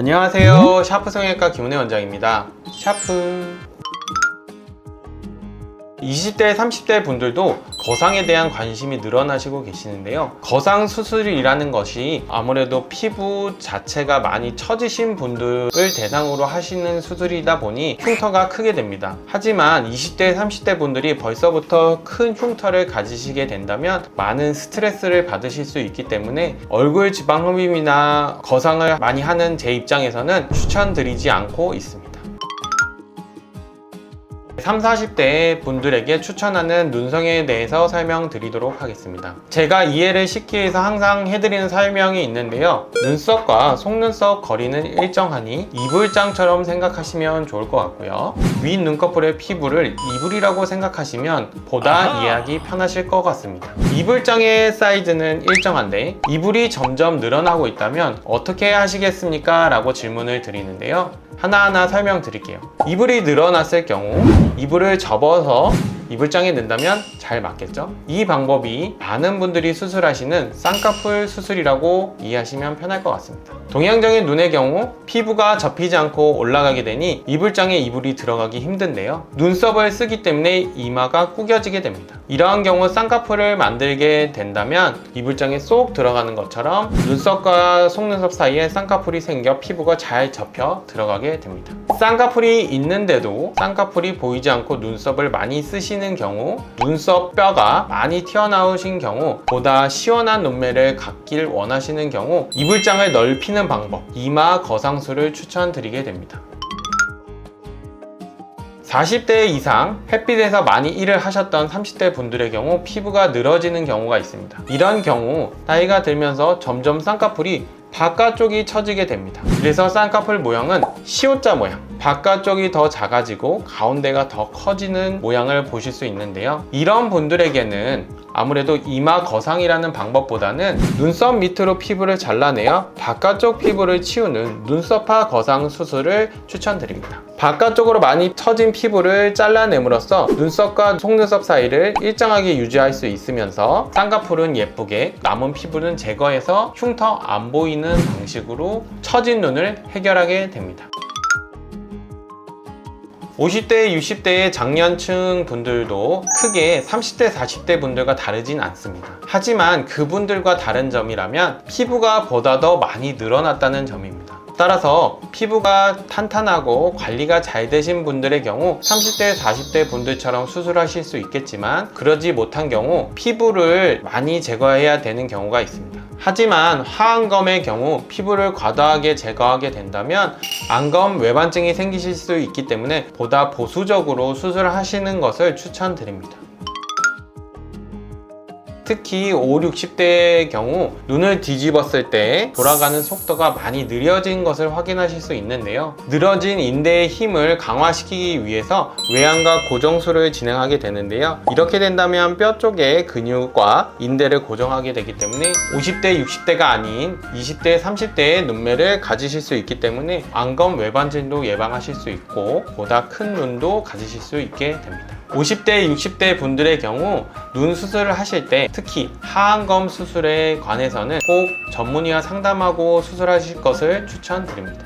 안녕하세요. 샤프 성형외과 김은혜 원장입니다. 샤프. 20대, 30대 분들도 거상에 대한 관심이 늘어나시고 계시는데요. 거상 수술이라는 것이 아무래도 피부 자체가 많이 처지신 분들을 대상으로 하시는 수술이다 보니 흉터가 크게 됩니다. 하지만 20대, 30대 분들이 벌써부터 큰 흉터를 가지시게 된다면 많은 스트레스를 받으실 수 있기 때문에 얼굴 지방 흡입이나 거상을 많이 하는 제 입장에서는 추천드리지 않고 있습니다. 30, 40대 분들에게 추천하는 눈성형에 대해서 설명드리도록 하겠습니다. 제가 이해를 쉽기 위해서 항상 해드리는 설명이 있는데요. 눈썹과 속눈썹 거리는 일정하니 이불장처럼 생각하시면 좋을 것 같고요. 윗 눈꺼풀의 피부를 이불이라고 생각하시면 보다 이해하기 편하실 것 같습니다. 이불장의 사이즈는 일정한데 이불이 점점 늘어나고 있다면 어떻게 하시겠습니까? 라고 질문을 드리는데요. 하나하나 설명드릴게요. 이불이 늘어났을 경우 이불을 접어서 이불장에 넣는다면 잘 맞겠죠? 이 방법이 많은 분들이 수술하시는 쌍꺼풀 수술이라고 이해하시면 편할 것 같습니다. 동양적인 눈의 경우 피부가 접히지 않고 올라가게 되니 이불장에 이불이 들어가기 힘든데요. 눈썹을 쓰기 때문에 이마가 구겨지게 됩니다. 이러한 경우 쌍꺼풀을 만들게 된다면 이불장에 쏙 들어가는 것처럼 눈썹과 속눈썹 사이에 쌍꺼풀이 생겨 피부가 잘 접혀 들어가게 됩니다. 쌍꺼풀이 있는데도 쌍꺼풀이 보이지 않고 눈썹을 많이 쓰시는 경우, 눈썹 뼈가 많이 튀어나오신 경우, 보다 시원한 눈매를 갖길 원하시는 경우 이불장을 넓히는 방법, 이마 거상술을 추천드리게 됩니다. 40대 이상 햇빛에서 많이 일을 하셨던 30대 분들의 경우 피부가 늘어지는 경우가 있습니다. 이런 경우 나이가 들면서 점점 쌍꺼풀이 바깥쪽이 처지게 됩니다. 그래서 쌍꺼풀 모양은 시옷자 모양, 바깥쪽이 더 작아지고 가운데가 더 커지는 모양을 보실 수 있는데요. 이런 분들에게는 아무래도 이마 거상이라는 방법보다는 눈썹 밑으로 피부를 잘라내어 바깥쪽 피부를 치우는 눈썹화 거상 수술을 추천드립니다. 바깥쪽으로 많이 처진 피부를 잘라냄으로써 눈썹과 속눈썹 사이를 일정하게 유지할 수 있으면서 쌍꺼풀은 예쁘게, 남은 피부는 제거해서 흉터 안 보이는 방식으로 처진 눈을 해결하게 됩니다. 50대, 60대의 장년층 분들도 크게 30대, 40대 분들과 다르진 않습니다. 하지만 그분들과 다른 점이라면 피부가 보다 더 많이 늘어났다는 점입니다. 따라서 피부가 탄탄하고 관리가 잘 되신 분들의 경우 30대, 40대 분들처럼 수술하실 수 있겠지만 그러지 못한 경우 피부를 많이 제거해야 되는 경우가 있습니다. 하지만 하안검의 경우 피부를 과다하게 제거하게 된다면 안검 외반증이 생기실 수 있기 때문에 보다 보수적으로 수술을 하시는 것을 추천드립니다. 특히 5, 60대의 경우 눈을 뒤집었을 때 돌아가는 속도가 많이 느려진 것을 확인하실 수 있는데요. 늘어진 인대의 힘을 강화시키기 위해서 외양각 고정술을 진행하게 되는데요. 이렇게 된다면 뼈 쪽의 근육과 인대를 고정하게 되기 때문에 50대, 60대가 아닌 20대, 30대의 눈매를 가지실 수 있기 때문에 안검 외반증도 예방하실 수 있고 보다 큰 눈도 가지실 수 있게 됩니다. 50대, 60대 분들의 경우 눈 수술을 하실 때 특히 하안검 수술에 관해서는 꼭 전문의와 상담하고 수술하실 것을 추천드립니다.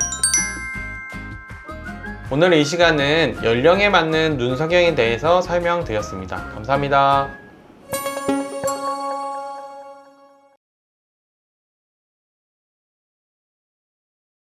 오늘 이 시간은 연령에 맞는 눈 성형에 대해서 설명드렸습니다. 감사합니다.